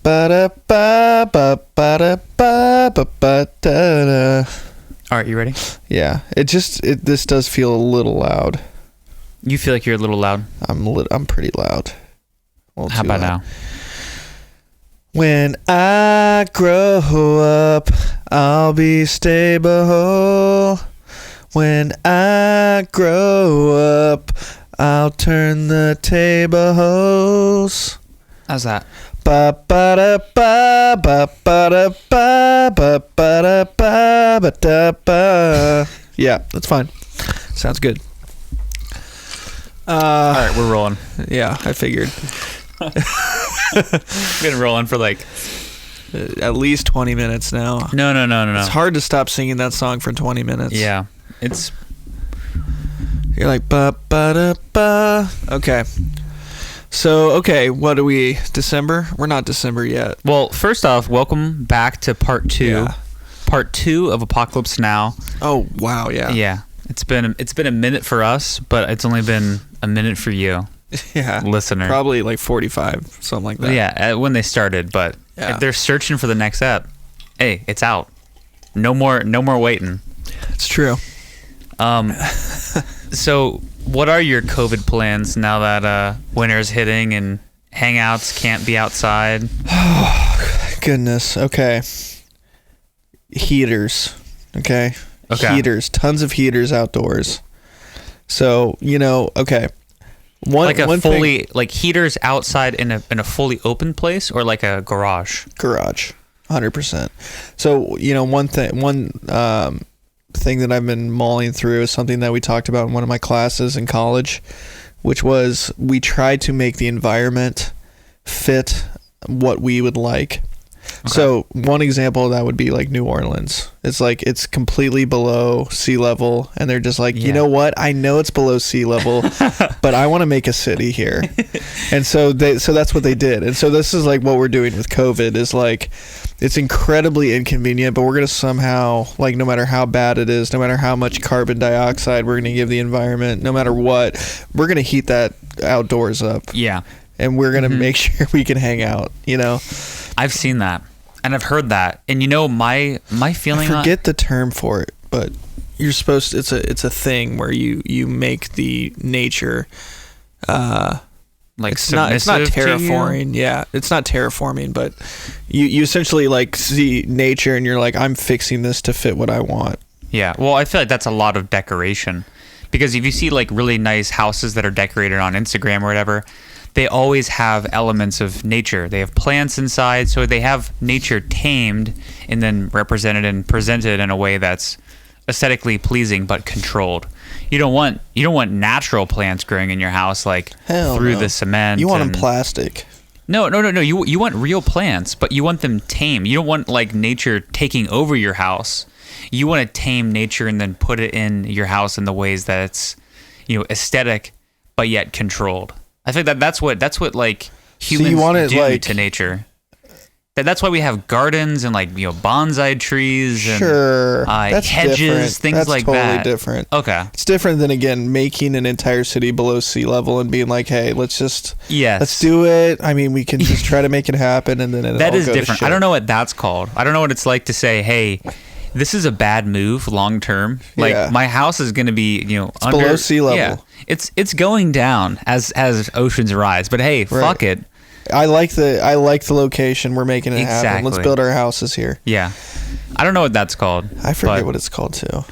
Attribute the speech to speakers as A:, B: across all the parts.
A: All right, you ready?
B: Yeah, this does feel a little loud.
A: You feel like you're a little loud?
B: I'm pretty loud.
A: How about now?
B: When I grow up, I'll be stable. When I grow up, I'll turn the tables.
A: How's that?
B: Ba ba da ba ba ba da ba ba ba da ba ba da ba. Yeah, that's fine. Sounds good.
A: All right, we're rolling.
B: Yeah, I figured.
A: Been rolling for like
B: at least 20 minutes now.
A: No.
B: It's hard to stop singing that song for 20 minutes.
A: Yeah, it's.
B: You're like ba ba da ba. Okay. So, okay, what are we, December? We're not December yet.
A: Well, first off, welcome back to part 2.
B: Yeah.
A: Part 2 of Apocalypse Now.
B: Oh, wow, yeah.
A: Yeah. It's been a minute for us, but it's only been a minute for you.
B: Yeah.
A: Listener.
B: Probably like 45, something like that.
A: Yeah, when they started, but if they're searching for the next ep, hey, it's out. No more waiting.
B: It's true.
A: So what are your COVID plans now that winter's hitting and hangouts can't be outside?
B: Oh, goodness. Okay. Heaters. Okay. Heaters. Tons of heaters outdoors. So, okay. One
A: fully like heaters outside in a fully open place or like a garage?
B: Garage. 100%. So, one thing that I've been mulling through is something that we talked about in one of my classes in college, which was we tried to make the environment fit what we would like. Okay. So one example of that would be like New Orleans. It's like it's completely below sea level, and they're just like, you know what? I know it's below sea level, but I want to make a city here. And so that's what they did. And so this is like what we're doing with COVID is like it's incredibly inconvenient, but we're going to somehow, like, no matter how bad it is, no matter how much carbon dioxide we're going to give the environment, no matter what, we're going to heat that outdoors up.
A: Yeah.
B: And we're going to make sure we can hang out,
A: I've seen that. And I've heard that. And my feeling
B: I forget the term for it, but you're supposed to, it's a thing where you make the nature
A: like
B: it's not terraforming. Yeah, it's not terraforming, but you essentially like see nature and you're like, I'm fixing this to fit what I want.
A: Yeah. Well, I feel like that's a lot of decoration, because if you see like really nice houses that are decorated on Instagram or whatever, they always have elements of nature. They have plants inside, so they have nature tamed and then represented and presented in a way that's aesthetically pleasing but controlled. You don't want natural plants growing in your house like through the cement.
B: You want them plastic.
A: No. You want real plants, but you want them tame. You don't want like nature taking over your house. You want to tame nature and then put it in your house in the ways that it's aesthetic but yet controlled. I think that's what like humans do to nature. That's why we have gardens and like bonsai trees and
B: that's
A: hedges,
B: different.
A: things
B: that's
A: like
B: totally
A: that.
B: Different.
A: Okay,
B: it's different than again making an entire city below sea level and being like, hey, let's do it. I mean, we can just try to make it happen, and then
A: that is different. I don't know what that's called. I don't know what it's like to say, hey, this is a bad move long term. Like my house is going to be it's under
B: below sea level.
A: Yeah, it's going down as oceans rise. But hey, fuck it.
B: I like the location. We're making it happen. Let's build our houses here.
A: Yeah. I don't know what that's called.
B: I forget what it's called too.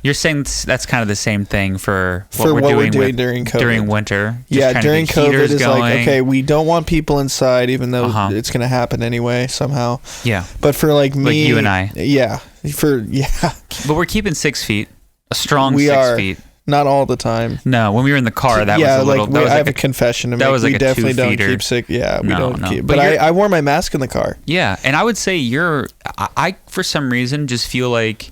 A: You're saying that's kind of the same thing for what we're doing
B: during COVID.
A: During winter.
B: During COVID is going. Like, okay, we don't want people inside even though it's going to happen anyway somehow.
A: Yeah.
B: But for like me.
A: Like you and I.
B: Yeah.
A: But we're keeping 6 feet. A strong 6 feet.
B: Not all the time.
A: No, when we were in the car, that was a little...
B: I have a confession to make.
A: That was like
B: we definitely don't keep sick. Yeah, we don't keep... But I wore my mask in the car.
A: Yeah, and I would say I for some reason, just feel like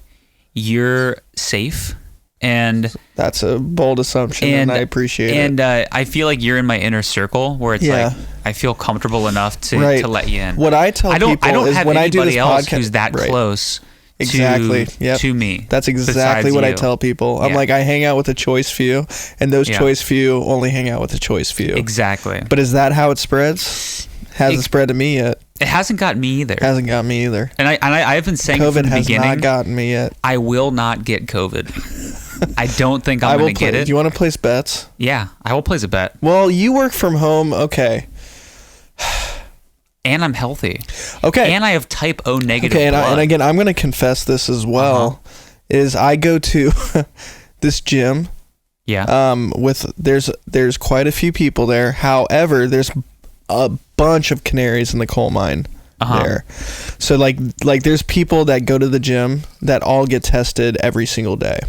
A: you're safe. And... That's
B: a bold assumption, and I appreciate it.
A: And I feel like you're in my inner circle, where it's like, I feel comfortable enough to let you in.
B: What I tell people is when I do this podcast...
A: who's that close...
B: Exactly.
A: To me.
B: That's exactly what I tell people. I'm like, I hang out with a choice few, and those choice few only hang out with a choice few.
A: Exactly.
B: But is that how it spreads? Hasn't spread to me yet.
A: It hasn't got me either.
B: Hasn't got me either.
A: And I've been saying
B: COVID
A: from the
B: has
A: beginning,
B: not gotten me yet.
A: I will not get COVID. I don't think I'm going to get it.
B: Do you want to place bets?
A: Yeah, I will place a bet.
B: Well, you work from home. Okay.
A: And I'm healthy.
B: Okay.
A: And I have type O negative
B: blood.
A: And
B: again, I'm going to confess this as well. Is I go to this gym.
A: Yeah.
B: There's quite a few people there. However, there's a bunch of canaries in the coal mine there. So like there's people that go to the gym that all get tested every single day.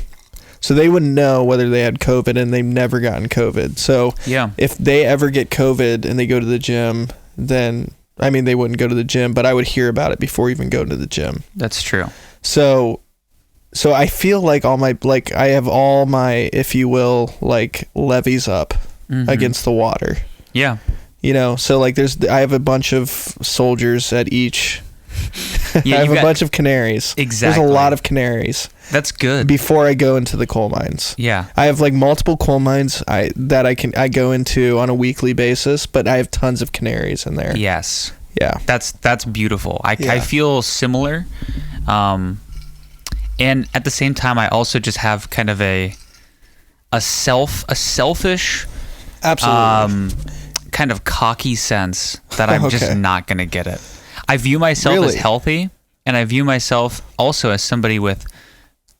B: So they would know whether they had COVID, and they've never gotten COVID. So if they ever get COVID and they go to the gym, then they wouldn't go to the gym, but I would hear about it before even going to the gym.
A: That's true.
B: So I feel like I have all my, if you will, like levies up against the water.
A: Yeah.
B: So like I have a bunch of soldiers at each.
A: Yeah,
B: I have a bunch of canaries.
A: Exactly.
B: There's a lot of canaries.
A: That's good.
B: Before I go into the coal mines.
A: Yeah.
B: I have like multiple coal mines I go into on a weekly basis, but I have tons of canaries in there.
A: Yes.
B: Yeah.
A: That's beautiful. I feel similar. And at the same time, I also just have kind of a selfish,
B: absolutely,
A: kind of cocky sense that I'm just not going to get it. I view myself as healthy, and I view myself also as somebody with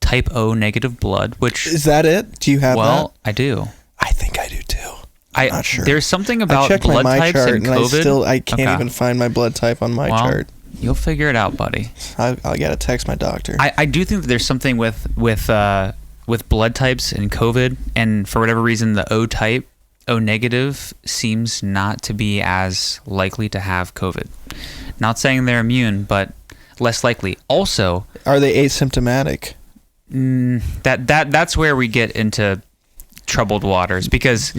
A: type O negative blood, which...
B: Is that it? Do you have that?
A: Well, I do.
B: I think I do too. I'm not sure.
A: There's something about blood
B: my
A: types
B: chart
A: and COVID.
B: I can't even find my blood type on my chart.
A: You'll figure it out, buddy.
B: I gotta text my doctor.
A: I do think that there's something with blood types and COVID, and for whatever reason, the O type, O negative, seems not to be as likely to have COVID. Not saying they're immune, but less likely. Also,
B: are they asymptomatic?
A: That's where we get into troubled waters, because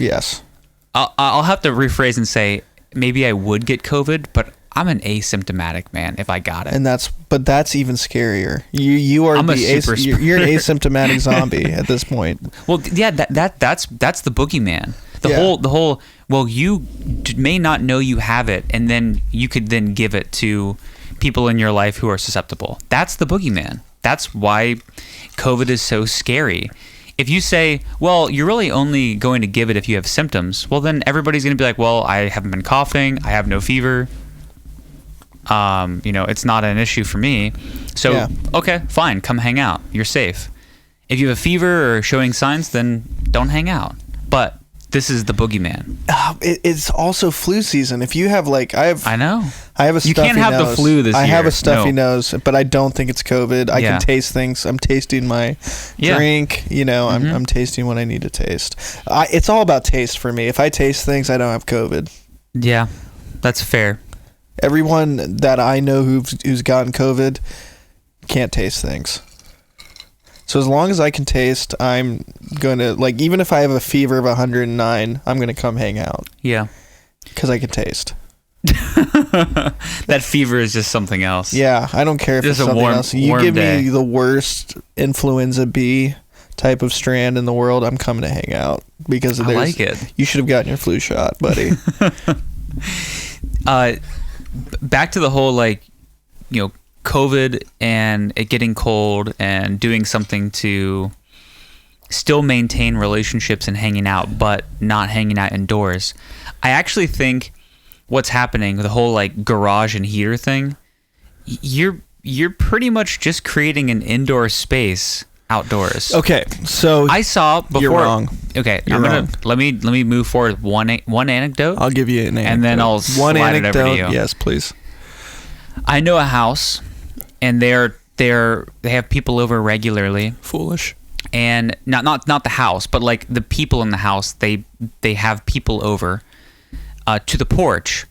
A: I'll have to rephrase and say maybe I would get COVID, but I'm an asymptomatic man if I got it.
B: And that's even scarier. You're an asymptomatic zombie at this point.
A: Well, yeah, that's the boogeyman. The whole well, you may not know you have it, and then you could then give it to people in your life who are susceptible. That's the boogeyman. That's why COVID is so scary. If you say, well, you're really only going to give it if you have symptoms, well, then everybody's going to be like, well, I haven't been coughing, I have no fever. It's not an issue for me. So, okay, fine, come hang out. You're safe. If you have a fever or showing signs, then don't hang out. But this is the boogeyman.
B: It's also flu season. If you have
A: I know.
B: I have a stuffy nose.
A: You can't have the flu this year.
B: I have a stuffy nose, but I don't think it's COVID. I can taste things. I'm tasting my drink. I'm tasting what I need to taste. It's all about taste for me. If I taste things, I don't have COVID.
A: Yeah, that's fair.
B: Everyone that I know who's gotten COVID can't taste things. So as long as I can taste, I'm going to, even if I have a fever of 109, I'm going to come hang out.
A: Yeah.
B: Because I can taste.
A: That fever is just something else.
B: Yeah, I don't care if it's something else. You give me the worst influenza B type of strand in the world, I'm coming to hang out. Because
A: I like it.
B: You should have gotten your flu shot, buddy.
A: Back to the whole, COVID and it getting cold and doing something to still maintain relationships and hanging out, but not hanging out indoors. I actually think what's happening with the whole garage and heater thing, you're pretty much just creating an indoor space outdoors.
B: Okay, so
A: I saw before. You're
B: wrong.
A: Okay,
B: you're wrong.
A: Let me move forward with one anecdote.
B: I'll give you an anecdote,
A: and then I'll slide it over to you.
B: Yes, please.
A: I know a house, and they have people over regularly.
B: Foolish.
A: And not the house, but the people in the house, they have people over to the porch.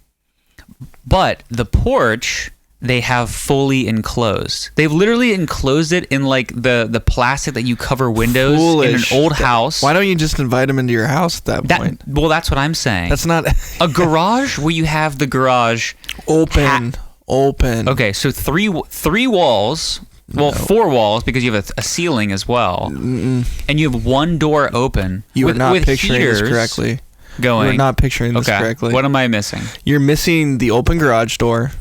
A: But the porch they have fully enclosed. They've literally enclosed it in the plastic that you cover windows in an old house.
B: Why don't you just invite them into your house at that point?
A: Well, that's what I'm saying.
B: That's not
A: a garage where you have the garage
B: open.
A: Okay, so three walls. Well, 4 walls because you have a ceiling as well. And you have one door open.
B: You are not picturing
A: heaters.
B: this correctly.
A: going.
B: We're not picturing this correctly.
A: What am I missing?
B: You're missing the open garage door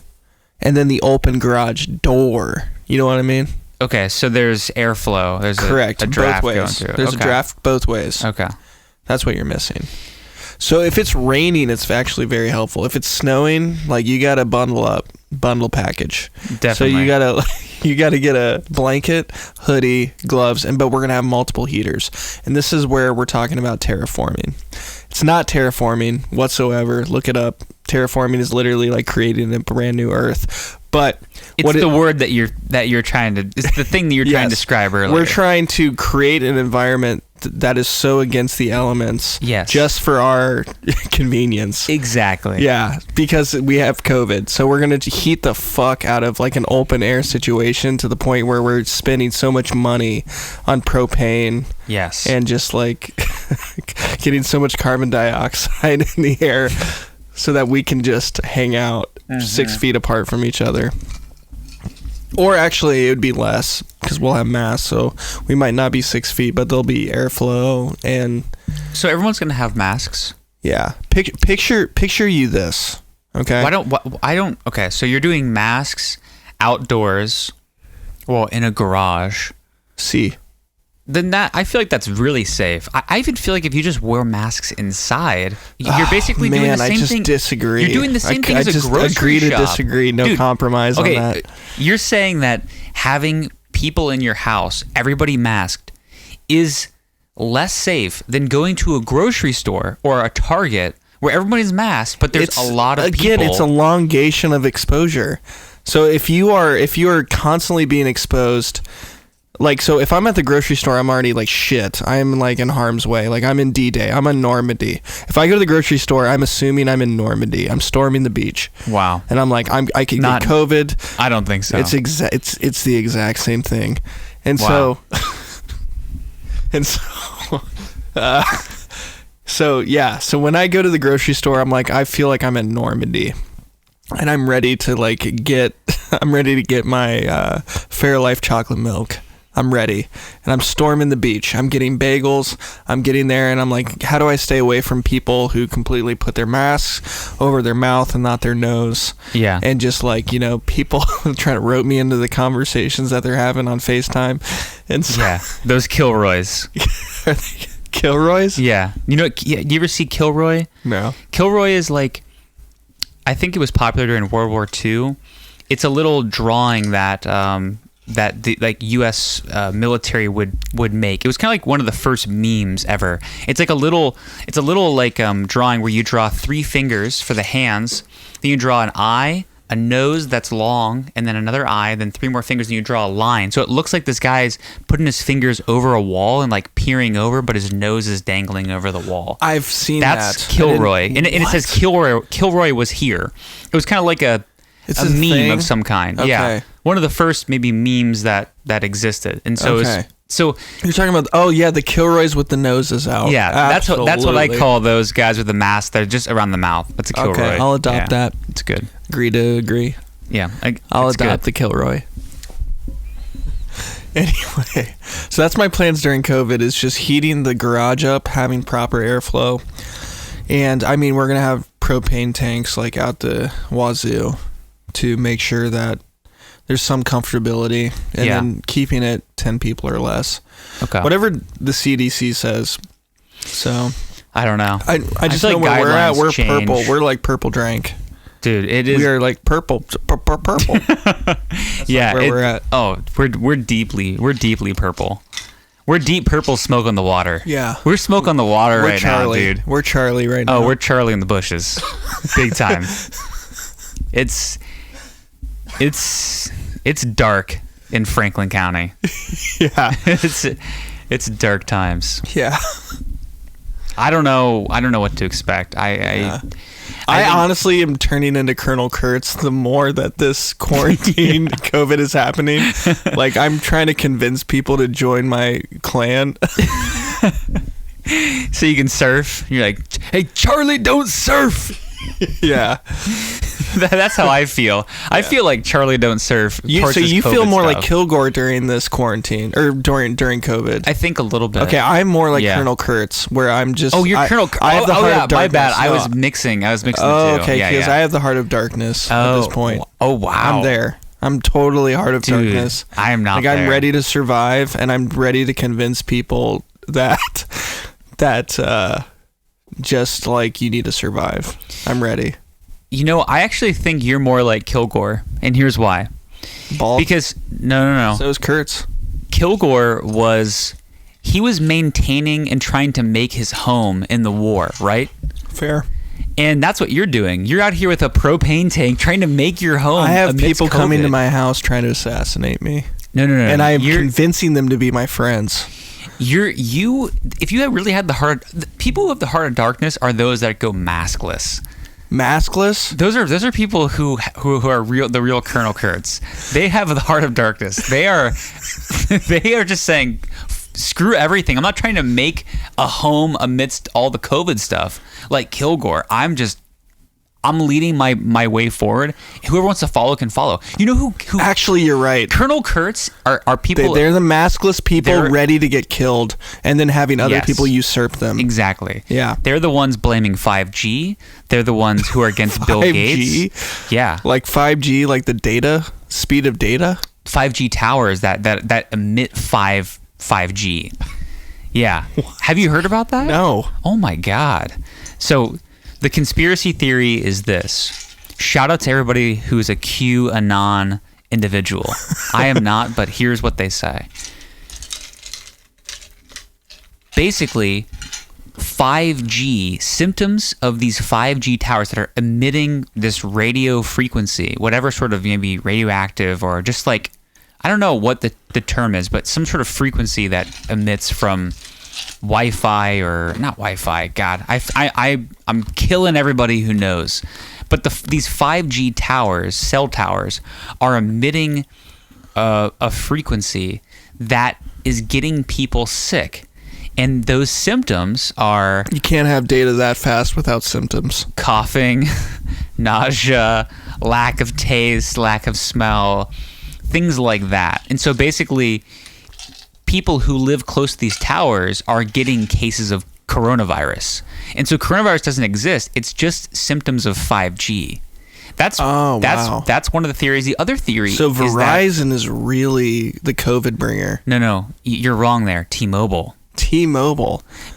B: and then the open garage door. You know what I mean?
A: Okay, so there's airflow. There's
B: correct.
A: a draft
B: both ways.
A: going through.
B: There's a draft both ways.
A: Okay.
B: That's what you're missing. So if it's raining, it's actually very helpful. If it's snowing, like you got to bundle package.
A: Definitely.
B: So you got to get a blanket, hoodie, gloves, but we're going to have multiple heaters. And this is where we're talking about terraforming. It's not terraforming whatsoever. Look it up. Terraforming is literally like creating a brand new Earth. But
A: it's the word that you're trying to. It's the thing that you're trying to describe earlier.
B: We're trying to create an environment that is so against the elements.
A: Yes.
B: Just for our convenience.
A: Exactly.
B: Yeah, because we have COVID, so we're gonna heat the fuck out of like an open air situation to the point where we're spending so much money on propane.
A: Yes.
B: And just like getting so much carbon dioxide in the air, so that we can just hang out 6 feet apart from each other. Or actually, it would be less because we'll have masks, so we might not be 6 feet, but there'll be airflow and.
A: So everyone's gonna have masks.
B: Yeah, picture you this. Okay.
A: I don't. Okay, so you're doing masks outdoors, well, in a garage.
B: See.
A: Then I feel like that's really safe. I even feel like if you just wear masks inside, you're basically doing the same thing.
B: I just disagree.
A: You're doing the same thing as a grocery shop.
B: I just agree to disagree. No compromise on that.
A: You're saying that having people in your house, everybody masked, is less safe than going to a grocery store or a Target where everybody's masked, but there's a lot of people.
B: Again, it's elongation of exposure. So if you are constantly being exposed. Like, so if I'm at the grocery store, I'm already like shit. I'm like in harm's way. Like I'm in D-Day. I'm in Normandy. If I go to the grocery store, I'm assuming I'm in Normandy. I'm storming the beach.
A: Wow.
B: And I'm like, I could get COVID.
A: I don't think so.
B: It's the exact same thing. And
A: wow.
B: So when I go to the grocery store, I'm like, I feel like I'm in Normandy. And I'm ready to get my Fairlife chocolate milk. I'm ready. And I'm storming the beach. I'm getting bagels. I'm getting there and I'm like, how do I stay away from people who completely put their masks over their mouth and not their nose?
A: Yeah.
B: And just people trying to rope me into the conversations that they're having on FaceTime. And so,
A: yeah, those Kilroys.
B: Are they Kilroys?
A: Yeah. You ever see Kilroy?
B: No.
A: Kilroy is like, I think it was popular during World War II. It's a little drawing that that the U.S. Military would make. It was kind of like one of the first memes ever. It's like a little drawing where you draw 3 fingers for the hands, then you draw an eye, a nose that's long, and then another eye, then 3 more fingers, and you draw a line. So it looks like this guy's putting his fingers over a wall and like peering over, but his nose is dangling over the wall.
B: I've seen that.
A: That's Kilroy, and it says Kilroy was here. It was kind of like a meme thing? Of some kind. Okay. Yeah, one of the first maybe memes that existed, and so
B: okay.
A: So
B: you're talking about the Kilroys with the noses out.
A: Yeah, that's what I call those guys with the mask. They're just around the mouth. That's a Kilroy.
B: Okay, I'll adopt that.
A: It's good.
B: Agree to agree.
A: Yeah,
B: I'll adopt the Kilroy. Anyway, so that's my plans during COVID is just heating the garage up, having proper airflow. And I mean, we're going to have propane tanks like out the wazoo to make sure that there's some comfortability and then keeping it 10 people or less.
A: Okay.
B: Whatever the CDC says. So
A: I don't know.
B: I just know where we're at. We're
A: change.
B: Purple. We're like purple drank.
A: Dude, it is.
B: We are like purple. Purple.
A: Yeah,
B: where we're at.
A: Oh, we're deeply purple. We're deep purple smoke on the water.
B: Yeah,
A: we're smoke on the water right now, dude.
B: We're Charlie right now.
A: Oh, we're Charlie in the bushes, big time. It's dark in Franklin County.
B: Yeah,
A: it's dark times.
B: Yeah.
A: I don't know what to expect.
B: I honestly am turning into Colonel Kurtz the more that this quarantine COVID is happening. Like, I'm trying to convince people to join my clan.
A: So you can surf. You're like, hey, Charlie, don't surf.
B: Yeah.
A: That's how I feel. I feel like Charlie Don't Surf.
B: So you feel more like Kilgore during this quarantine or during COVID.
A: I think a little bit.
B: Okay, I'm more like Colonel Kurtz, where I'm just.
A: Oh, you're Colonel.
B: I have the heart of darkness.
A: My bad. I was mixing.
B: Oh,
A: the two.
B: okay, because I have the heart of darkness at this point.
A: Oh, wow.
B: I'm there. I'm totally heart of darkness.
A: I am not.
B: Like, I'm ready to survive, and I'm ready to convince people that just like you need to survive. I'm ready.
A: You know, I actually think you're more like Kilgore, and here's why.
B: Bald?
A: Because no.
B: So is Kurtz.
A: Kilgore was maintaining and trying to make his home in the war, right?
B: Fair.
A: And that's what you're doing. You're out here with a propane tank trying to make your home.
B: I have people
A: COVID.
B: coming to my house trying to assassinate me.
A: No.
B: And I'm convincing them to be my friends.
A: If you really had the heart, people who have the heart of darkness are those that go maskless.
B: Maskless?
A: Those are people who are the real Colonel Kurtz. They have the heart of darkness. They are just saying, screw everything. I'm not trying to make a home amidst all the COVID stuff like Kilgore. I'm leading my way forward. Whoever wants to follow can follow. You know who
B: Actually, you're right.
A: Colonel Kurtz are people.
B: They're the maskless people ready to get killed and then having other people usurp them.
A: Exactly.
B: Yeah.
A: They're the ones blaming 5G. They're the ones who are against Bill Gates. Yeah.
B: Like 5G, like the data, speed of data.
A: 5G towers that emit 5G. Yeah. Have you heard about that?
B: No.
A: Oh my God. So the conspiracy theory is this. Shout out to everybody who's a QAnon individual. I am not, but here's what they say. Basically, 5G, symptoms of these 5G towers that are emitting this radio frequency, whatever sort of maybe radioactive or just like, I don't know what the term is, but some sort of frequency that emits from Wi-Fi or not Wi-Fi. God, I'm killing everybody who knows. But these 5G towers, cell towers, are emitting a frequency that is getting people sick. And those symptoms are...
B: You can't have data that fast without symptoms.
A: Coughing, nausea, lack of taste, lack of smell, things like that. And so basically, people who live close to these towers are getting cases of coronavirus. And so coronavirus doesn't exist. It's just symptoms of 5G. That's one of the theories. The other theory
B: So Verizon is really the COVID bringer.
A: No, you're wrong there. T-Mobile.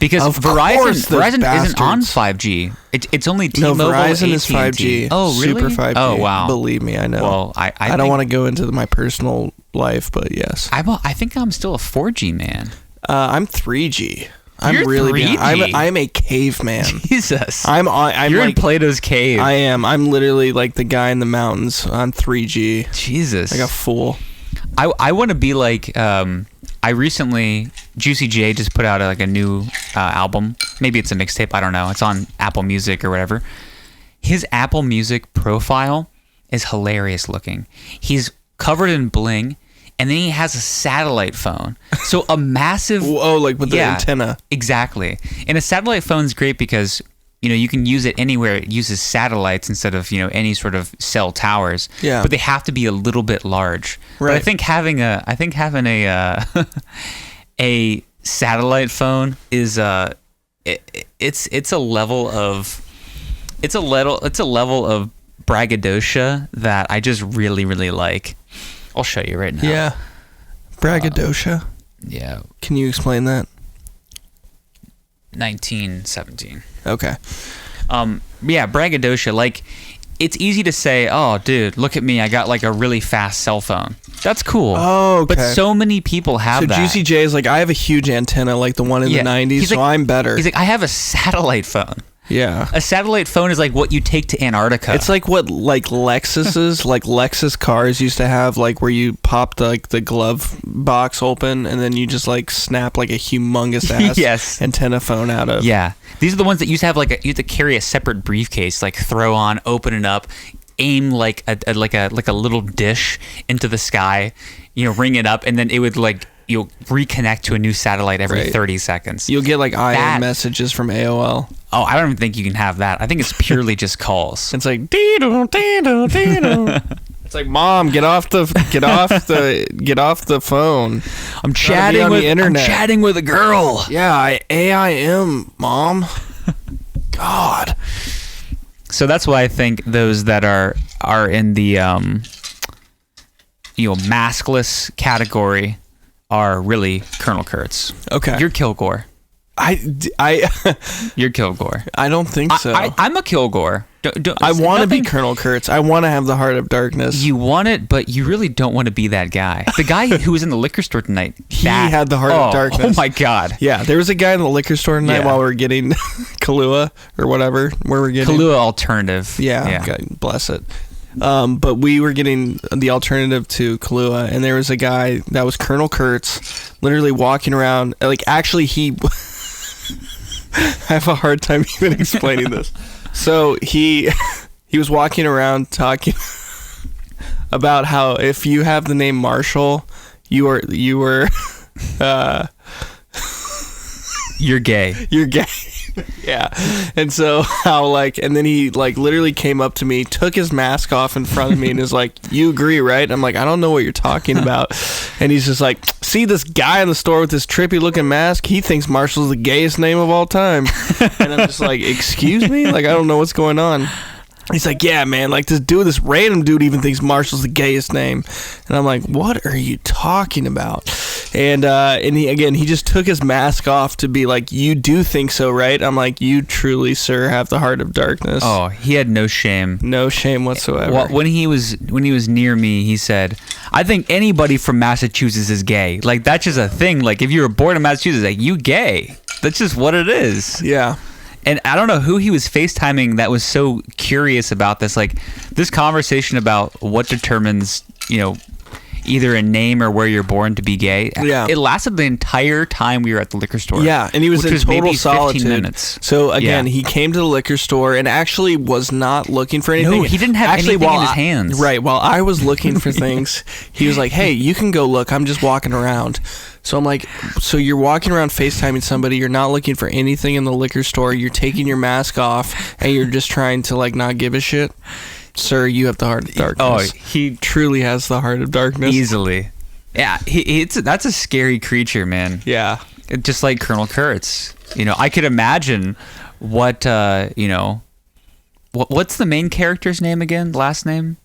A: Because Verizon isn't on 5G. It's only T-Mobile.
B: No, Verizon
A: AT&T.
B: is 5G.
A: Oh, really?
B: Super 5G.
A: Oh, wow.
B: Believe me, I know.
A: Well,
B: I don't want to go into my personal life, but yes.
A: I think I'm still a 4G man.
B: I'm 3G.
A: You're
B: really
A: 3G?
B: I'm a caveman.
A: Jesus.
B: I'm
A: You're
B: like,
A: in Plato's cave.
B: I am. I'm literally like the guy in the mountains on 3G.
A: Jesus.
B: Like a fool.
A: I want to be like... I recently, Juicy J just put out a new album. Maybe it's a mixtape. I don't know. It's on Apple Music or whatever. His Apple Music profile is hilarious looking. He's covered in bling, and then he has a satellite phone. So a massive...
B: Oh, like with the antenna.
A: Exactly. And a satellite phone is great because... you can use it anywhere. It uses satellites instead of, any sort of cell towers.
B: Yeah.
A: But they have to be a little bit large.
B: Right.
A: But I think having a satellite phone is it's a level of braggadocio that I just really, really like. I'll show you right now.
B: Yeah. Braggadocio.
A: Yeah.
B: Can you explain that?
A: 1917.
B: Okay.
A: Yeah, braggadocio. Like, it's easy to say, oh, dude, look at me. I got a really fast cell phone. That's cool.
B: Oh, okay.
A: But so many people have that.
B: So Juicy J is like, I have a huge antenna like the one in the 90s, so I'm better.
A: He's like, I have a satellite phone.
B: Yeah.
A: A satellite phone is like what you take to Antarctica.
B: It's like what Lexus's Lexus cars used to have, where you pop the glove box open and then you just snap a humongous ass
A: yes.
B: antenna phone out of.
A: Yeah. These are the ones that used to have you have to carry a separate briefcase, throw on, open it up, aim like a little dish into the sky, ring it up, and then it would you'll reconnect to a new satellite every
B: Right.
A: 30 seconds.
B: You'll get like
A: That-
B: messages from AOL.
A: Oh, I don't even think you can have that. I think it's purely just calls.
B: It's like dee-doo, dee-doo, dee-doo. It's like, Mom, get off the phone.
A: I'm
B: be
A: chatting
B: on the
A: with
B: internet.
A: I'm chatting with a girl.
B: Yeah, I AIM, Mom. God.
A: So that's why I think those that are in the maskless category are really Colonel Kurtz.
B: Okay.
A: You're Kilgore. You're Kilgore.
B: I don't think so.
A: I'm a Kilgore.
B: I want to be
A: nothing-
B: Colonel Kurtz. I want to have the heart of darkness.
A: You want it, but you really don't want to be that guy. The guy who was in the liquor store tonight.
B: He had the heart of darkness.
A: Oh my God.
B: Yeah, there was a guy in the liquor store tonight
A: Yeah.
B: while we were getting Kahlua or whatever. Where we're getting
A: Kahlua alternative.
B: Yeah, God bless it. But we were getting the alternative to Kahlua, and there was a guy that was Colonel Kurtz, literally walking around. Like, actually, he. I have a hard time even explaining this. So he was walking around talking about how if you have the name Marshall, you were
A: You're gay.
B: you're gay. Yeah. And so how and then he literally came up to me, took his mask off in front of me and is like, "You agree, right?" I'm like, "I don't know what you're talking about." And he's just like, "See this guy in the store with this trippy looking mask? He thinks Marshall's the gayest name of all time." And I'm just like, "Excuse me? I don't know what's going on." He's like, "Yeah, man, this random dude even thinks Marshall's the gayest name." And I'm like, "What are you talking about?" And he just took his mask off to be like, "You do think so, right?" I'm like, "You truly, sir, have the heart of darkness."
A: Oh, he had no shame.
B: No shame whatsoever.
A: Well, when he was near me, he said, "I think anybody from Massachusetts is gay." That's just a thing. If you were born in Massachusetts, you gay. That's just what it is.
B: Yeah.
A: And I don't know who he was FaceTiming that was so curious about this. This conversation about what determines, either a name or where you're born to be gay.
B: Yeah.
A: It lasted the entire time we were at the liquor store.
B: Yeah, and he was
A: which
B: in total
A: maybe 15
B: solitude.
A: minutes.
B: So again,
A: Yeah.
B: he came to the liquor store and actually was not looking for anything.
A: No, he didn't have anything in his hands.
B: Right, while I was looking for things, he was like, "Hey, you can go look. I'm just walking around." So I'm like, "So you're walking around FaceTiming somebody, you're not looking for anything in the liquor store, you're taking your mask off, and you're just trying to not give a shit? Sir, you have the heart of darkness."
A: Oh, he
B: truly has the heart of darkness.
A: easily. Yeah, that's a scary creature, man.
B: Yeah.
A: Just like Colonel Kurtz. I could imagine what what's the main character's name again? Last name?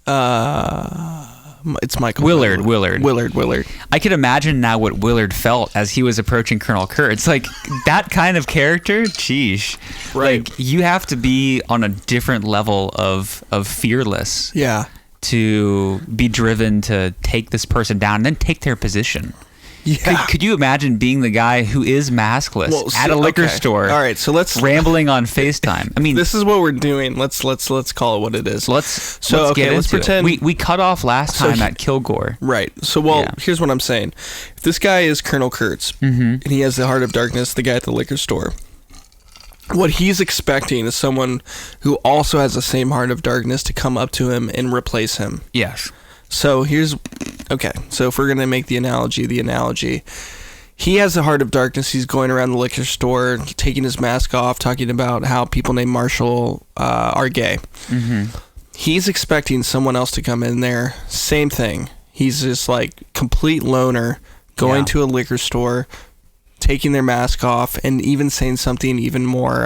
B: It's Michael.
A: Willard.
B: Willard.
A: I could imagine now what Willard felt as he was approaching Colonel Kurtz. That kind of character, sheesh.
B: Right.
A: You have to be on a different level of fearless
B: Yeah.
A: to be driven to take this person down and then take their position.
B: Yeah.
A: Could you imagine being the guy who is maskless at a liquor store?
B: All right, so let's
A: rambling on FaceTime. I mean,
B: this is what we're doing. Let's call it what it is.
A: let's
B: okay,
A: get
B: let's
A: into
B: pretend
A: it. We cut off last
B: So
A: time
B: he-
A: at Kilgore.
B: Right. So,
A: Yeah.
B: here's what I'm saying. If this guy is Colonel Kurtz, and he has the heart of darkness, the guy at the liquor store, what he's expecting is someone who also has the same heart of darkness to come up to him and replace him.
A: Yes.
B: So so if we're going to make the analogy, he has the heart of darkness. He's going around the liquor store, taking his mask off, talking about how people named Marshall are gay.
A: Mm-hmm.
B: He's expecting someone else to come in there. Same thing. He's just complete loner, going to a liquor store, taking their mask off, and even saying something even more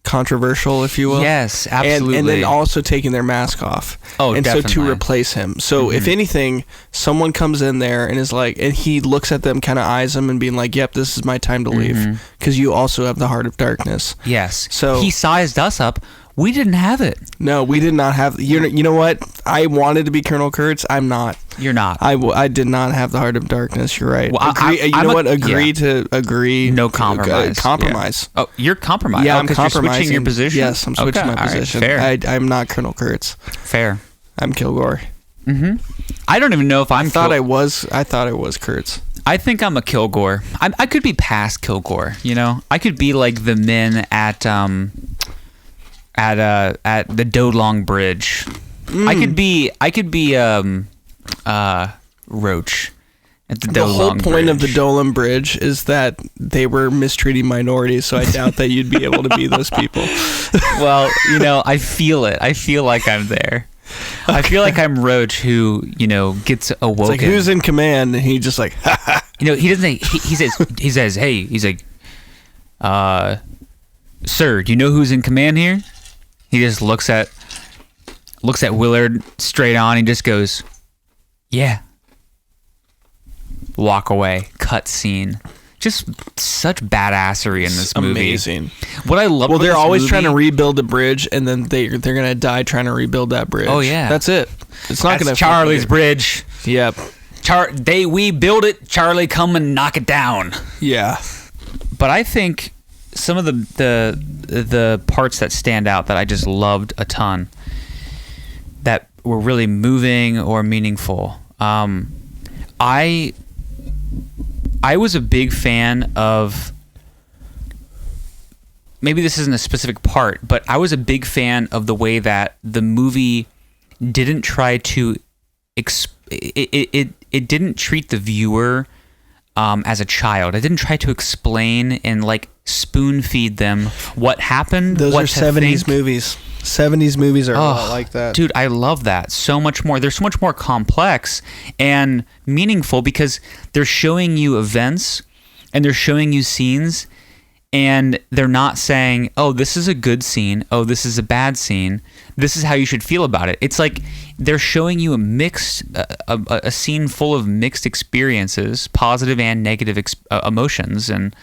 B: controversial, if you will.
A: Yes, absolutely.
B: And then also taking their mask off.
A: Oh,
B: and
A: definitely.
B: so to replace him. So if anything, someone comes in there and is and he looks at them, kind of eyes them, and being like, "Yep, this is my time to leave," because you also have the heart of darkness.
A: Yes.
B: So
A: he sized us up. We didn't have it.
B: No, we did not have. You know what? I wanted to be Colonel Kurtz. I'm not.
A: You're not.
B: I did not have the heart of darkness. You're right.
A: Well,
B: agree. You know what? Agree to agree.
A: No compromise.
B: Compromise.
A: Yeah. Oh, you're compromised.
B: Yeah, I'm
A: 'cause you're
B: compromising.
A: switching your position.
B: Yes, I'm switching
A: Okay,
B: my
A: all right,
B: position.
A: fair.
B: I'm not Colonel Kurtz.
A: Fair.
B: I'm Kilgore.
A: I don't even know if I'm.
B: I thought I was Kurtz.
A: I think I'm a Kilgore. I could be past Kilgore. I could be like the men at the Dolong Bridge. I could be Roach at the
B: The whole
A: Dolong
B: point of the
A: Bridge.
B: Dolom Bridge is that they were mistreating minorities, so I doubt that you'd be able to be those people.
A: Well, I feel it. I feel like I'm there. I feel like I'm Roach, who gets awoken.
B: It's like, who's in command? And he just like,
A: He doesn't. He says, hey, he's like, sir, do you know who's in command here? He just looks at Willard straight on. He just goes, yeah. Walk away. Cut scene. Just such badassery in this movie.
B: amazing.
A: What I love.
B: Well,
A: about
B: they're
A: this
B: always
A: movie,
B: trying to rebuild a bridge, and then they're gonna die trying to rebuild that bridge.
A: Oh, yeah.
B: That's it. It's not
A: That's
B: gonna.
A: Charlie's bridge.
B: Yep.
A: We build it. Charlie, come and knock it down.
B: Yeah.
A: But I think some of the parts that stand out that I just loved a ton, that were really moving or meaningful. I was a big fan of, maybe this isn't a specific part, but I was a big fan of the way that the movie didn't try to it didn't treat the viewer as a child. It didn't try to explain and like spoon feed them what happened.
B: Those
A: what
B: are
A: to
B: 70s
A: think.
B: movies. 70s movies are a lot like that.
A: Dude, I love that so much more. They're so much more complex and meaningful because they're showing you events and they're showing you scenes, and they're not saying, oh, this is a good scene, oh, this is a bad scene, this is how you should feel about it. It's like they're showing you a scene full of mixed experiences, positive and negative emotions and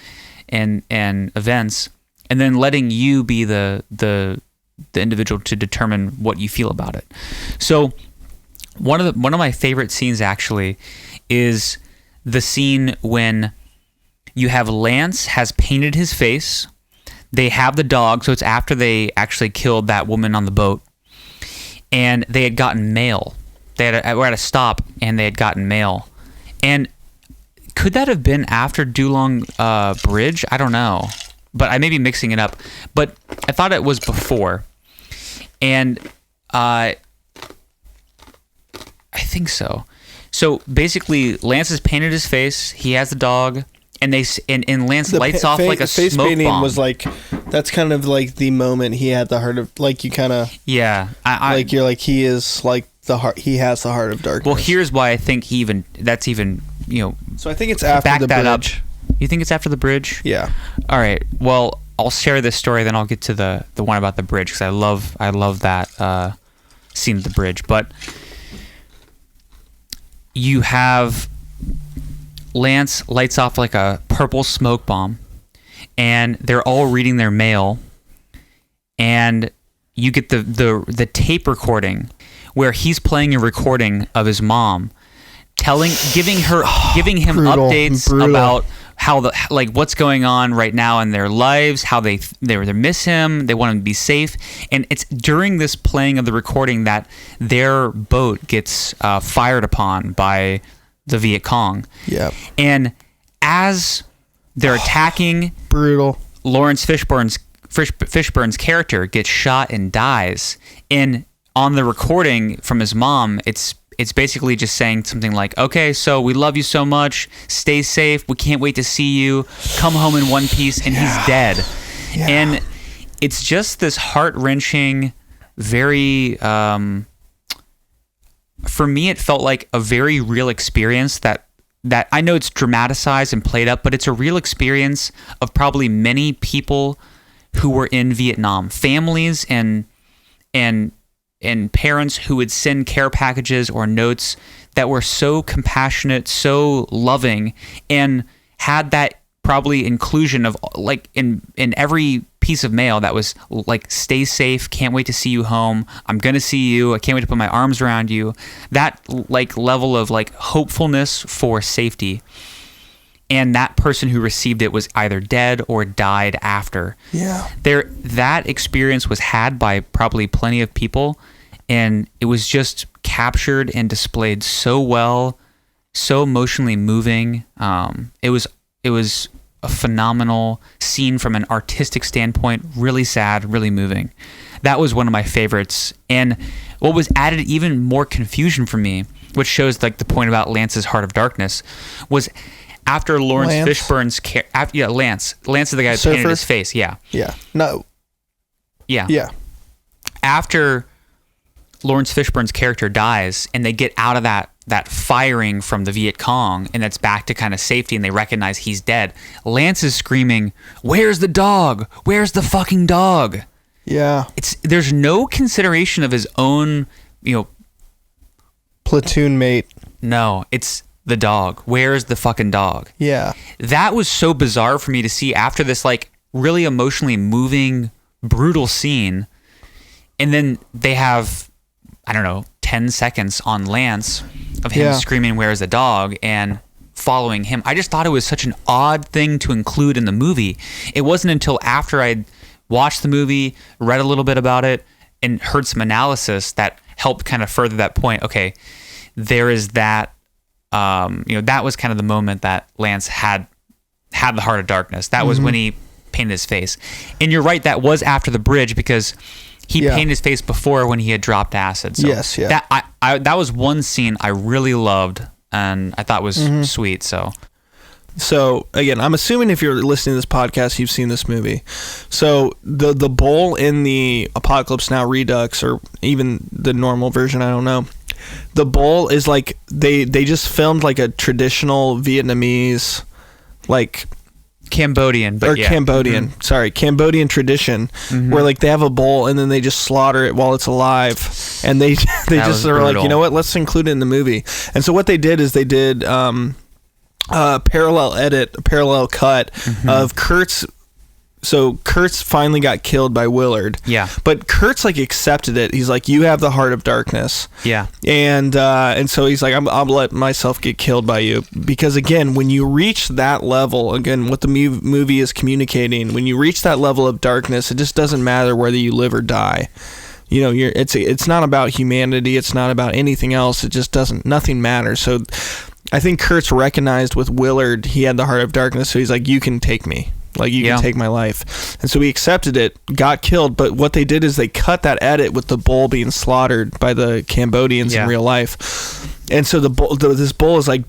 A: events, and then letting you be the individual to determine what you feel about it. So one of my favorite scenes actually is the scene when you have Lance has painted his face. They have the dog, so it's after they actually killed that woman on the boat, and they had gotten mail. Were at a stop, and they had gotten mail. And could that have been after Dolong Bridge? I don't know, but I may be mixing it up. But I thought it was before, and I think so. So basically, Lance has painted his face. He has the dog, and Lance lights off like a
B: face
A: smoke
B: painting
A: bomb.
B: was like, that's kind of like the moment he had the heart of, like, you kind of,
A: yeah.
B: like, you're like, he is like the heart. He has the heart of darkness.
A: Well, here's why I think that's even
B: So I think it's after
A: back
B: the
A: that
B: bridge.
A: up. You think it's after the bridge?
B: Yeah.
A: All right. Well, I'll share this story, then I'll get to the one about the bridge, because I love that scene at the bridge. But you have Lance lights off like a purple smoke bomb, and they're all reading their mail, and you get the tape recording where he's playing a recording of his mom giving him
B: Brutal,
A: updates
B: brutal.
A: about how what's going on right now in their lives, how they miss him, they want him to be safe. And it's during this playing of the recording that their boat gets fired upon by the Viet Cong.
B: Yeah.
A: And as they're attacking,
B: Brutal.
A: Lawrence Fishburne's character gets shot and dies. And on the recording from his mom, it's basically just saying something like, okay, so we love you so much, stay safe, we can't wait to see you, come home in one piece, and he's dead.
B: Yeah.
A: And it's just this heart-wrenching, very for me it felt like a very real experience that I know it's dramatized and played up, but it's a real experience of probably many people who were in Vietnam, families and parents who would send care packages or notes that were so compassionate, so loving, and had that probably inclusion of like in every piece of mail that was like, stay safe, can't wait to see you home, I'm gonna see you, I can't wait to put my arms around you. That like level of like hopefulness for safety. And that person who received it was either dead or died after.
B: Yeah.
A: That experience was had by probably plenty of people, and it was just captured and displayed so well, so emotionally moving. It was a phenomenal scene from an artistic standpoint, really sad, really moving. That was one of my favorites. And what was added even more confusion for me which shows like the point about Lance's Heart of Darkness, was after Lawrence Fishburne's Lance is the guy who painted his face. Yeah. After Lawrence Fishburne's character dies and they get out of that firing from the Viet Cong and it's back to kind of safety and they recognize he's dead, Lance is screaming, "Where's the dog? Where's the fucking dog?"
B: Yeah.
A: There's no consideration of his own,
B: platoon mate.
A: No, it's the dog. Where's the fucking dog?
B: Yeah.
A: That was so bizarre for me to see after this like really emotionally moving, brutal scene. And then they have, 10 seconds on Lance of him screaming, "Where's the dog?" and following him. I just thought it was such an odd thing to include in the movie. It wasn't until after I'd watched the movie, read a little bit about it, and heard some analysis that helped kind of further that point. Okay, there is that, that was kind of the moment that Lance had the Heart of Darkness. That was when he painted his face. And you're right, that was after the bridge because he painted his face before when he had dropped acid. So
B: yes, yeah.
A: That was one scene I really loved and I thought was sweet.
B: So again, I'm assuming if you're listening to this podcast, you've seen this movie. So the bowl in the Apocalypse Now Redux, or even the normal version, I don't know. The bowl is like they just filmed like a traditional Vietnamese, like
A: Cambodian,
B: Cambodian tradition where like they have a bowl and then they just slaughter it while it's alive, and they just are like, you know what, let's include it in the movie. And so what they did is they did a parallel cut of Kurt's. So Kurt's finally got killed by Willard.
A: Yeah.
B: But Kurt's like accepted it. He's like, "You have the Heart of Darkness."
A: Yeah.
B: And so he's like, I'll let myself get killed by you. Because again, when you reach that level, again, what the movie is communicating, when you reach that level of darkness, it just doesn't matter whether you live or die. It's not about humanity. It's not about anything else. It just doesn't. Nothing matters. So I think Kurt's recognized with Willard, he had the Heart of Darkness. So he's like, "You can take me. Like, you can take my life." And so he accepted it, got killed. But what they did is they cut that edit with the bull being slaughtered by the Cambodians in real life. And so this bull is like,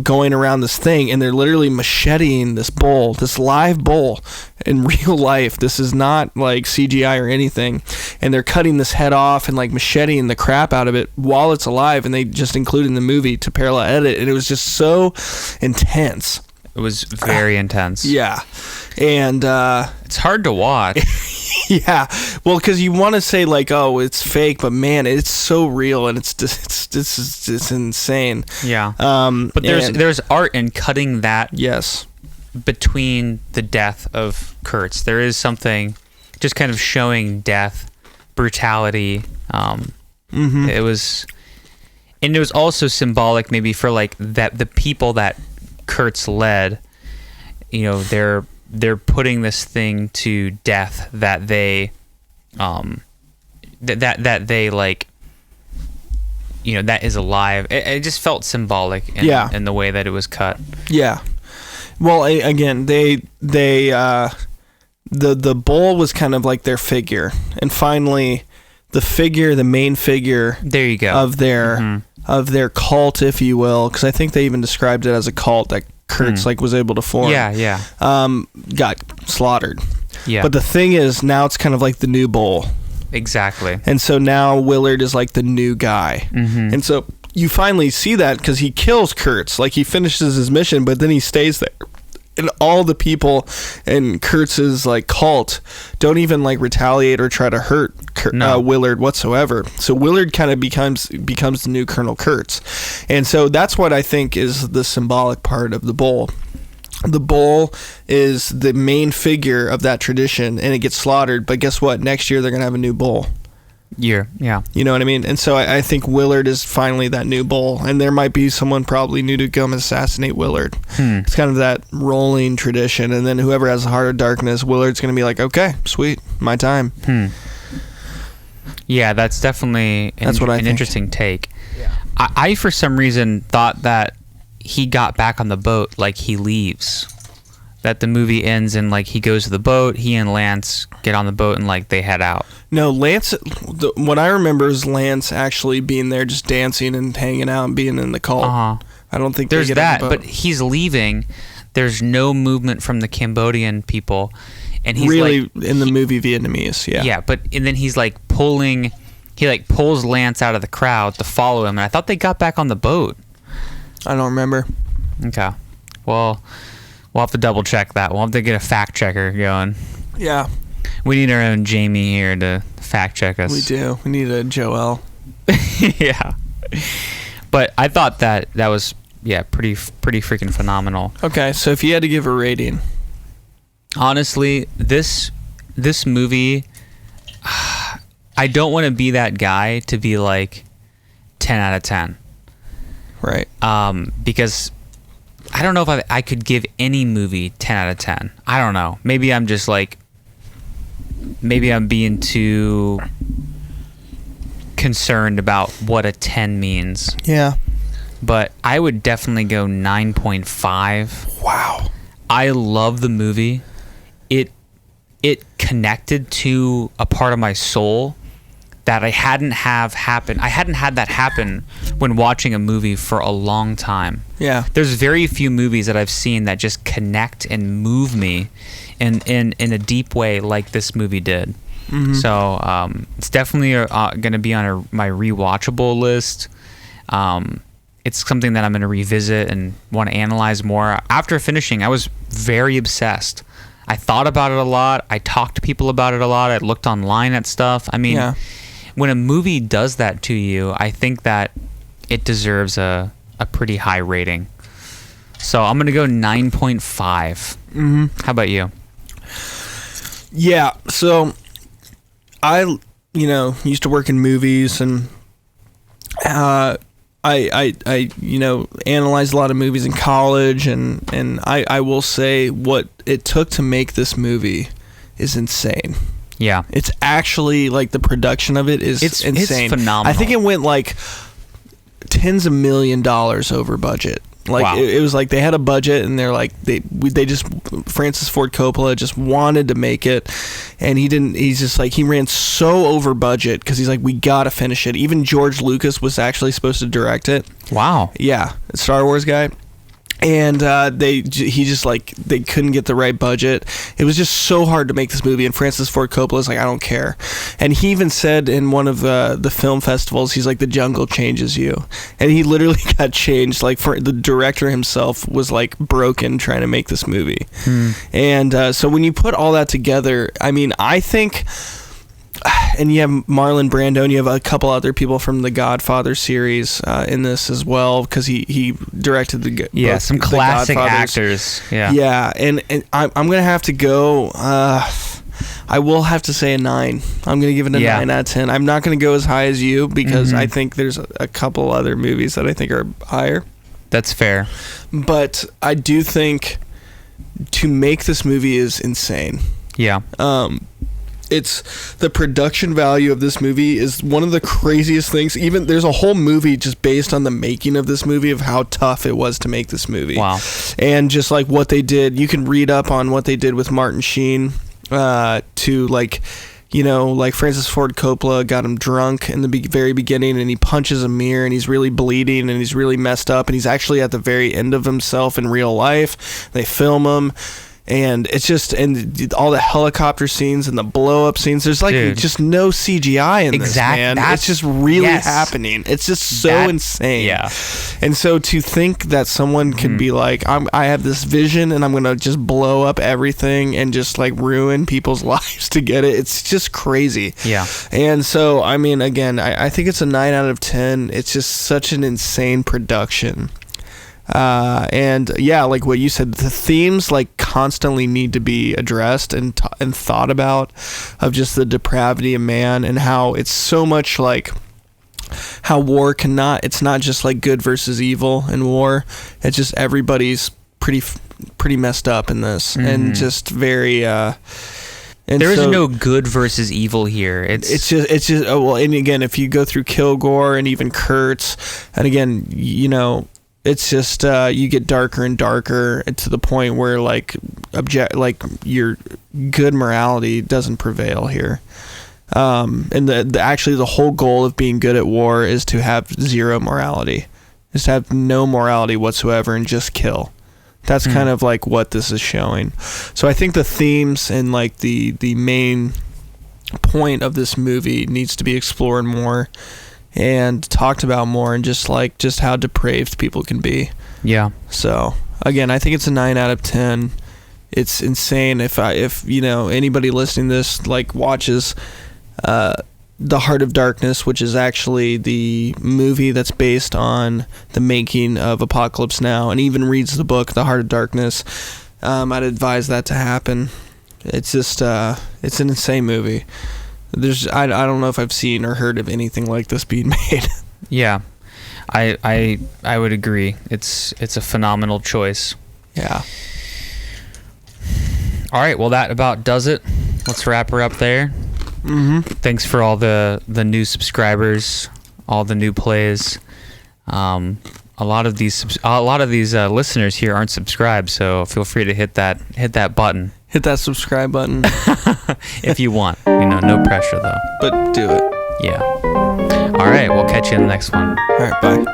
B: going around this thing, and they're literally macheting this bull, this live bull in real life. This is not like CGI or anything. And they're cutting this head off and like macheting the crap out of it while it's alive. And they just included in the movie to parallel edit. And it was just so intense.
A: It was very intense.
B: Yeah. And
A: it's hard to watch.
B: Yeah. Well, because you want to say like, "Oh, it's fake," but man, it's so real and it's insane.
A: Yeah. But there's art in cutting that.
B: Yes.
A: Between the death of Kurtz, there is something just kind of showing death, brutality. It was also symbolic maybe for like that the people that Kurtz led, they're putting this thing to death that they that they like, that is alive. It just felt symbolic in the way that it was cut.
B: Yeah. Well, again, the bull was kind of like their figure, and finally the main figure,
A: there you go,
B: of their cult, if you will, because I think they even described it as a cult that Kurtz was able to form.
A: Yeah.
B: Got slaughtered.
A: Yeah.
B: But the thing is, now it's kind of like the new bull.
A: Exactly.
B: And so now Willard is like the new guy. And so you finally see that because he kills Kurtz. Like, he finishes his mission, but then he stays there. And all the people in Kurtz's like cult don't even like retaliate or try to hurt Willard whatsoever. So Willard kind of becomes the new Colonel Kurtz, and so that's what I think is the symbolic part of the bull. The bull is the main figure of that tradition, and it gets slaughtered. But guess what? Next year they're gonna have a new bull.
A: Yeah.
B: You know what I mean? And so I think Willard is finally that new bull, and there might be someone probably new to come assassinate Willard. It's kind of that rolling tradition, and then whoever has the Heart of Darkness, Willard's going to be like, "Okay, sweet, my time."
A: Yeah, that's definitely an interesting take. Yeah. I for some reason thought that he got back on the boat, like he leaves. that the movie ends and like he goes to the boat, he and Lance get on the boat and like they head out.
B: No, Lance. What I remember is Lance actually being there, just dancing and hanging out and being in the cult. I don't think
A: there's
B: they get
A: that,
B: on the boat.
A: but he's leaving. There's no movement from the Cambodian people, and he's
B: really
A: like,
B: in the movie Vietnamese. Yeah.
A: But and then he's like pulling. He like pulls Lance out of the crowd to follow him, and I thought they got back on the boat.
B: I don't remember.
A: Okay. Well, we'll have to double check that. We'll have to get a fact checker going.
B: Yeah.
A: We need our own Jamie here to fact check us.
B: We do. We need a Joel.
A: Yeah. But I thought that was pretty freaking phenomenal.
B: Okay, so if you had to give a rating,
A: honestly, this movie, I don't want to be that guy to be like 10 out of 10.
B: Right.
A: Because I don't know if I could give any movie 10 out of 10. I don't know. Maybe I'm just like, maybe I'm being too concerned about what a 10 means.
B: Yeah.
A: But I would definitely go 9.5.
B: Wow.
A: I love the movie. It connected to a part of my soul that I hadn't had that happen when watching a movie for a long time.
B: Yeah.
A: There's very few movies that I've seen that just connect and move me in a deep way like this movie did. Mm-hmm. So it's definitely going to be on my rewatchable list. It's something that I'm going to revisit and want to analyze more. After finishing, I was very obsessed. I thought about it a lot. I talked to people about it a lot. I looked online at stuff. I mean, when a movie does that to you, I think that it deserves a pretty high rating. So I'm going to go 9.5. Mm-hmm. How about you?
B: Yeah, so I, used to work in movies, and I analyzed a lot of movies in college, and I will say what it took to make this movie is insane.
A: Yeah.
B: It's actually, like, the production of it is insane.
A: It's phenomenal.
B: I think it went, like, tens of $1 million over budget. Like, wow. It was like they had a budget, and they're like, Francis Ford Coppola just wanted to make it, and he ran so over budget because he's like, we gotta finish it. Even George Lucas was actually supposed to direct it.
A: Wow.
B: Yeah, Star Wars guy. And they couldn't get the right budget. It was just so hard to make this movie, and Francis Ford Coppola's like, I don't care. And he even said in one of the film festivals, he's like, the jungle changes you. And he literally got changed. Like, for the director himself was like broken trying to make this movie. And so when you put all that together, I mean, I think. And you have Marlon Brando, and you have a couple other people from the Godfather series in this as well, because he directed
A: some classic actors.
B: Yeah, and I'm gonna have to go. I will have to say a 9. I'm gonna give it a 9 out of 10. I'm not gonna go as high as you because I think there's a couple other movies that I think are higher.
A: That's fair.
B: But I do think to make this movie is insane.
A: Yeah.
B: It's the production value of this movie is one of the craziest things. Even there's a whole movie just based on the making of this movie, of how tough it was to make this movie.
A: Wow.
B: And just like what they did, you can read up on what they did with Martin Sheen to like Francis Ford Coppola got him drunk in the very beginning, and he punches a mirror, and he's really bleeding, and he's really messed up, and he's actually at the very end of himself in real life. They film him. And it's just, and all the helicopter scenes and the blow up scenes, there's like just no CGI in this, man. It's just really happening. It's just so insane. Yeah. And so to think that someone could be like, I have this vision, and I'm going to just blow up everything and just like ruin people's lives to get it. It's just crazy.
A: Yeah.
B: And so, I mean, again, I think it's a 9 out of 10. It's just such an insane production. And yeah, like what you said, the themes like constantly need to be addressed and thought about, of just the depravity of man, and how it's so much like how war it's not just like good versus evil in war. It's just everybody's pretty messed up in this, and just very and
A: there is no good versus evil here. It's
B: just and again, if you go through Kilgore and even Kurtz, and again, It's just you get darker and darker to the point where like your good morality doesn't prevail here. And actually the whole goal of being good at war is to have zero morality, is to have no morality whatsoever and just kill. That's kind of like what this is showing. So I think the themes and like the main point of this movie needs to be explored more and talked about more, and just how depraved people can be.
A: Yeah.
B: So again, I think it's a 9 out of 10. It's insane. If anybody listening to this like watches The Heart of Darkness, which is actually the movie that's based on the making of Apocalypse Now, and even reads the book The Heart of Darkness, I'd advise that to happen. It's just it's an insane movie. I don't know if I've seen or heard of anything like this being made.
A: Yeah, I would agree. It's a phenomenal choice.
B: Yeah.
A: All right, well that about does it. Let's wrap her up there.
B: Mm-hmm.
A: Thanks for all the new subscribers, all the new plays. A lot of these listeners here aren't subscribed, so feel free to hit that button.
B: Hit that subscribe button
A: if you want. No pressure though.
B: But do it.
A: Yeah. All right, we'll catch you in the next one.
B: All right, bye.